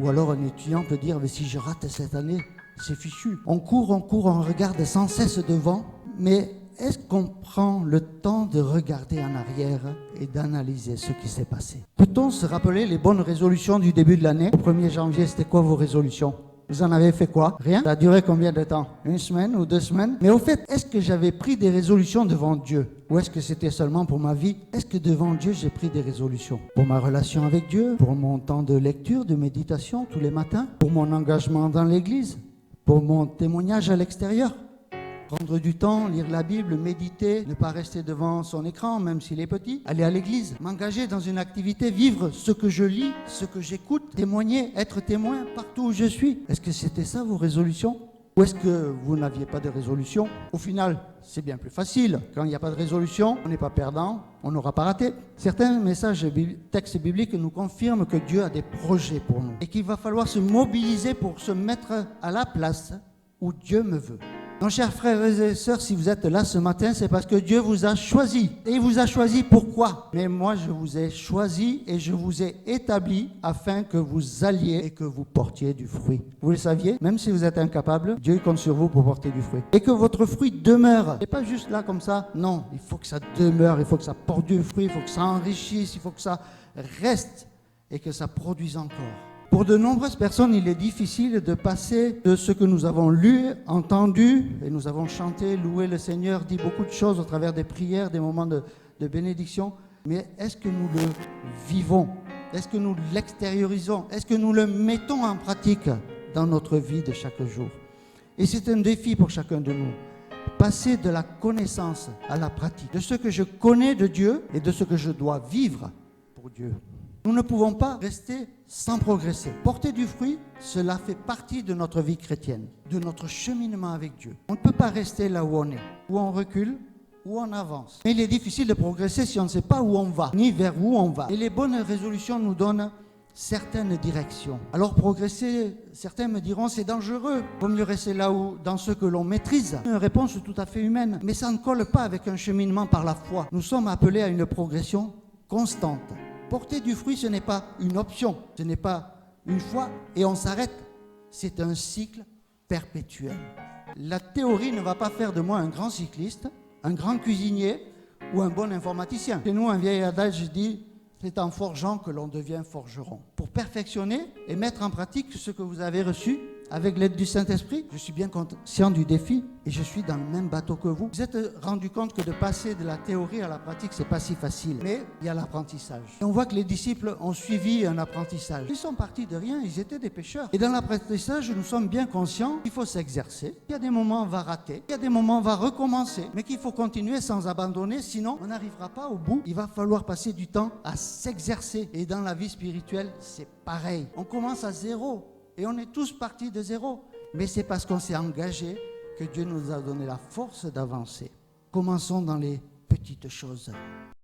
Ou alors un étudiant peut dire, mais si je rate cette année, c'est fichu. On court, on regarde sans cesse devant, mais est-ce qu'on prend le temps de regarder en arrière et d'analyser ce qui s'est passé? Peut-on se rappeler les bonnes résolutions du début de l'année? Au 1er janvier, c'était quoi vos résolutions? Vous en avez fait quoi? Rien? Ça a duré combien de temps? 1 semaine ou 2 semaines? Mais au fait, est-ce que j'avais pris des résolutions devant Dieu? Ou est-ce que c'était seulement pour ma vie? Est-ce que devant Dieu, j'ai pris des résolutions? Pour ma relation avec Dieu? Pour mon temps de lecture, de méditation tous les matins? Pour mon engagement dans l'Église? Pour mon témoignage à l'extérieur? Prendre du temps, lire la Bible, méditer, ne pas rester devant son écran, même s'il est petit, aller à l'église, m'engager dans une activité, vivre ce que je lis, ce que j'écoute, témoigner, être témoin partout où je suis. Est-ce que c'était ça vos résolutions? Ou est-ce que vous n'aviez pas de résolution? Au final, c'est bien plus facile. Quand il n'y a pas de résolution, on n'est pas perdant, on n'aura pas raté. Certains textes bibliques nous confirment que Dieu a des projets pour nous et qu'il va falloir se mobiliser pour se mettre à la place où Dieu me veut. Donc, chers frères et sœurs, si vous êtes là ce matin, c'est parce que Dieu vous a choisi. Et il vous a choisi pourquoi? Mais moi, je vous ai choisi et je vous ai établi afin que vous alliez et que vous portiez du fruit. Vous le saviez? Même si vous êtes incapable, Dieu compte sur vous pour porter du fruit. Et que votre fruit demeure. Et pas juste là comme ça. Non, il faut que ça demeure, il faut que ça porte du fruit, il faut que ça enrichisse, il faut que ça reste et que ça produise encore. Pour de nombreuses personnes, il est difficile de passer de ce que nous avons lu, entendu, et nous avons chanté, loué le Seigneur, dit beaucoup de choses au travers des prières, des moments de bénédiction. Mais est-ce que nous le vivons? Est-ce que nous l'extériorisons? Est-ce que nous le mettons en pratique dans notre vie de chaque jour? Et c'est un défi pour chacun de nous. Passer de la connaissance à la pratique, de ce que je connais de Dieu et de ce que je dois vivre pour Dieu. Nous ne pouvons pas rester sans progresser. Porter du fruit, cela fait partie de notre vie chrétienne, de notre cheminement avec Dieu. On ne peut pas rester là où on est, où on recule, où on avance. Mais il est difficile de progresser si on ne sait pas où on va, ni vers où on va. Et les bonnes résolutions nous donnent certaines directions. Alors progresser, certains me diront, c'est dangereux. Il vaut mieux rester là où, dans ce que l'on maîtrise. Une réponse tout à fait humaine, mais ça ne colle pas avec un cheminement par la foi. Nous sommes appelés à une progression constante. Porter du fruit, ce n'est pas une option, ce n'est pas une fois et on s'arrête. C'est un cycle perpétuel. La théorie ne va pas faire de moi un grand cycliste, un grand cuisinier ou un bon informaticien. Chez nous, un vieil adage dit « c'est en forgeant que l'on devient forgeron ». Pour perfectionner et mettre en pratique ce que vous avez reçu, avec l'aide du Saint-Esprit, je suis bien conscient du défi et je suis dans le même bateau que vous. Vous êtes rendu compte que de passer de la théorie à la pratique, c'est pas si facile. Mais il y a l'apprentissage. Et on voit que les disciples ont suivi un apprentissage. Ils sont partis de rien, ils étaient des pêcheurs. Et dans l'apprentissage, nous sommes bien conscients qu'il faut s'exercer. Il y a des moments où on va rater, il y a des moments où on va recommencer, mais qu'il faut continuer sans abandonner, sinon on n'arrivera pas au bout. Il va falloir passer du temps à s'exercer. Et dans la vie spirituelle, c'est pareil. On commence à zéro. Et on est tous partis de zéro. Mais c'est parce qu'on s'est engagé que Dieu nous a donné la force d'avancer. Commençons dans les petites choses.